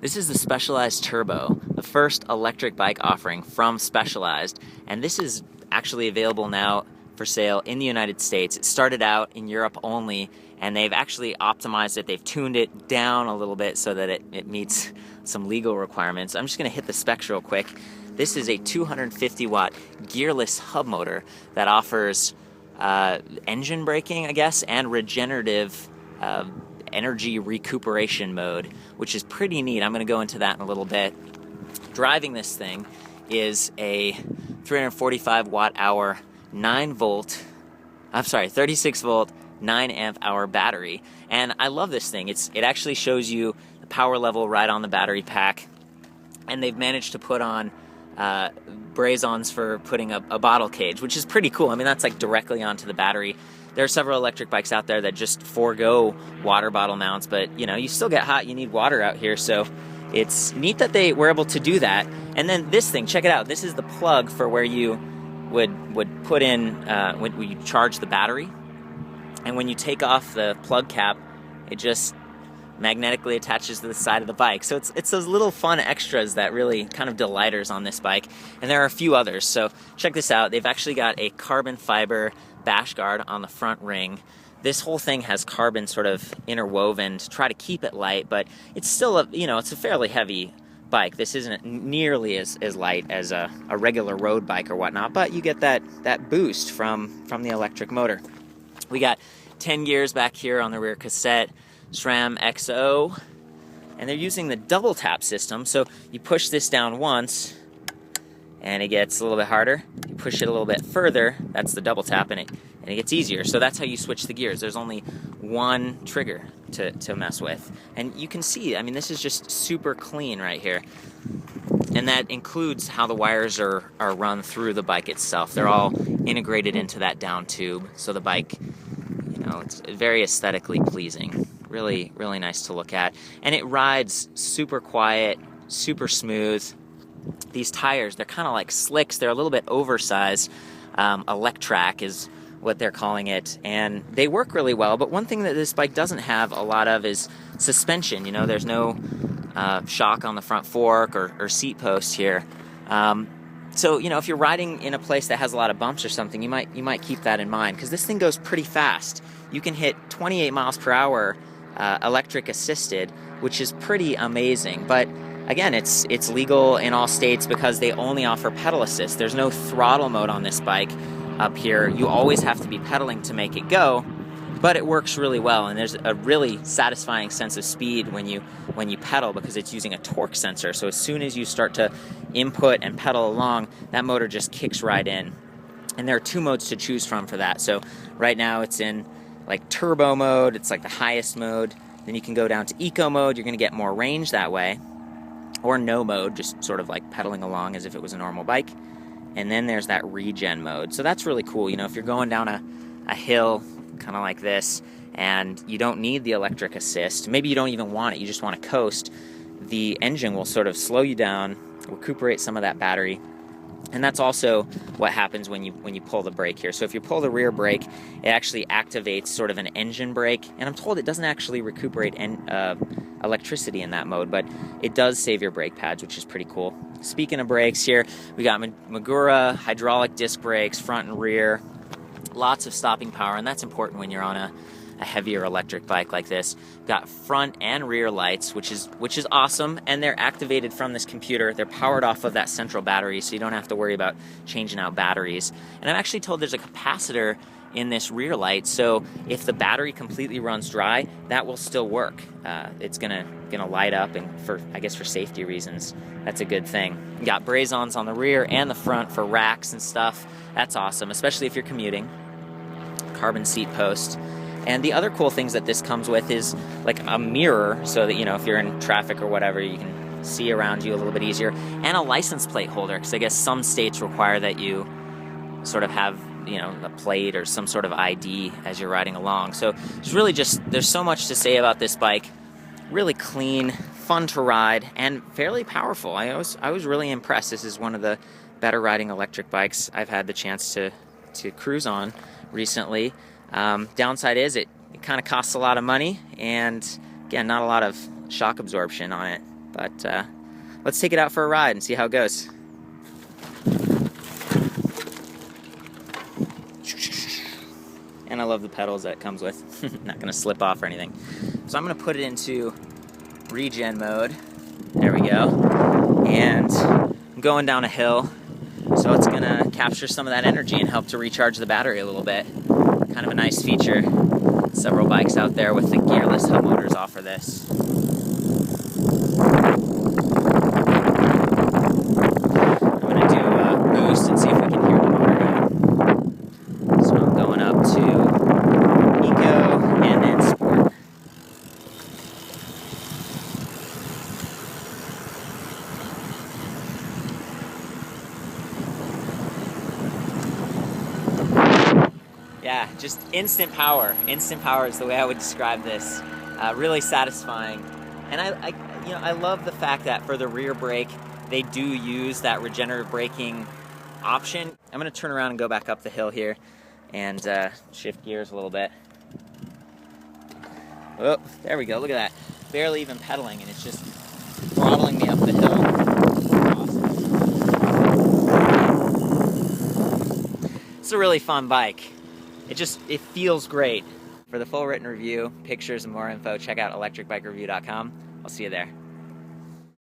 This is the Specialized Turbo, the first electric bike offering from Specialized, and this is actually available now for sale in the United States. It started out in Europe only, and they've actually optimized it. They've tuned it down a little bit so that it meets some legal requirements. I'm just going to hit the specs real quick. This is a 250 watt gearless hub motor that offers engine braking, I guess, and regenerative energy recuperation mode, which is pretty neat. I'm going to go into that in a little bit. Driving this thing is a 345 watt hour 36 volt 9 amp hour battery, and I love this thing. It actually shows you the power level right on the battery pack, and they've managed to put on braze-ons for putting a bottle cage, which is pretty cool. I mean, that's like directly onto the battery. There are several electric bikes out there that just forego water bottle mounts, but you know, you still get hot, you need water out here, so it's neat that they were able to do that. And then this thing, check it out. This is the plug for where you would put in when you charge the battery, and when you take off the plug cap, it just magnetically attaches to the side of the bike. So it's those little fun extras that really kind of delighters on this bike, and there are a few others. So check this out. They've actually got a carbon fiber bash guard on the front ring. This whole thing has carbon sort of interwoven to try to keep it light, but it's still it's a fairly heavy bike. This isn't nearly as light as a regular road bike or whatnot, but you get that boost from the electric motor. We got 10 gears back here on the rear Cassette, SRAM XO, and they're using the double tap system. So you push this down once and it gets a little bit harder. You push it a little bit further, that's the double tap, and it gets easier. So that's how you switch the gears. There's only one trigger to mess with. And you can see, I mean, this is just super clean right here. And that includes how the wires are run through the bike itself. They're all integrated into that down tube. So the bike, it's very aesthetically pleasing. Really, really nice to look at. And it rides super quiet, super smooth. These tires, they're kind of like slicks. They're a little bit oversized. Electrac is what they're calling it, and they work really well. But one thing that this bike doesn't have a lot of is suspension. There's no shock on the front fork or seat post here. So if you're riding in a place that has a lot of bumps or something, you might keep that in mind, because this thing goes pretty fast. You can hit 28 miles per hour electric assisted, which is pretty amazing. But again, it's legal in all states because they only offer pedal assist. There's no throttle mode on this bike up here. You always have to be pedaling to make it go, but it works really well, and there's a really satisfying sense of speed when you pedal, because it's using a torque sensor. So as soon as you start to input and pedal along, that motor just kicks right in. And there are two modes to choose from for that. So right now it's in like turbo mode. It's like the highest mode. Then you can go down to eco mode. You're going to get more range that way. Or no mode, just sort of like pedaling along as if it was a normal bike. And then there's that regen mode. So that's really cool. If you're going down a hill kind of like this, and you don't need the electric assist, maybe you don't even want it, you just want to coast, the engine will sort of slow you down, recuperate some of that battery. And that's also what happens when you pull the brake here. So if you pull the rear brake, it actually activates sort of an engine brake, and I'm told it doesn't actually recuperate electricity in that mode, but it does save your brake pads, which is pretty cool. Speaking of brakes here, we got Magura hydraulic disc brakes, front and rear, lots of stopping power, and that's important when you're on a heavier electric bike like this. Got front and rear lights, which is awesome, and they're activated from this computer. They're powered off of that central battery, so you don't have to worry about changing out batteries. And I'm actually told there's a capacitor in this rear light, so if the battery completely runs dry, that will still work. It's gonna light up, and for safety reasons, that's a good thing. You got braze-ons on the rear and the front for racks and stuff. That's awesome, especially if you're commuting. Carbon seat post. And the other cool things that this comes with is like a mirror, so that if you're in traffic or whatever, you can see around you a little bit easier, and a license plate holder, because I guess some states require that you sort of have a plate or some sort of ID as you're riding along. So it's really there's so much to say about this bike. Really clean, fun to ride, and fairly powerful. I was really impressed. This is one of the better riding electric bikes I've had the chance to cruise on recently. Downside is it kind of costs a lot of money, and again, not a lot of shock absorption on it. But let's take it out for a ride and see how it goes. And I love the pedals that it comes with. Not going to slip off or anything. So I'm going to put it into regen mode. There we go. And I'm going down a hill, so it's going to capture some of that energy and help to recharge the battery a little bit. Kind of a nice feature. Several bikes out there with the gearless hub motors offer this. I'm going to do a boost and see if we can hear the motor go. So I'm going up to Eco and then Sport. Yeah, just instant power. Instant power is the way I would describe this. Really satisfying. And I love the fact that for the rear brake, they do use that regenerative braking option. I'm going to turn around and go back up the hill here and shift gears a little bit. Oh, there we go. Look at that. Barely even pedaling, and it's just throttling me up the hill. Awesome. It's a really fun bike. It feels great. For the full written review, pictures, and more info, check out ElectricBikeReview.com. I'll see you there.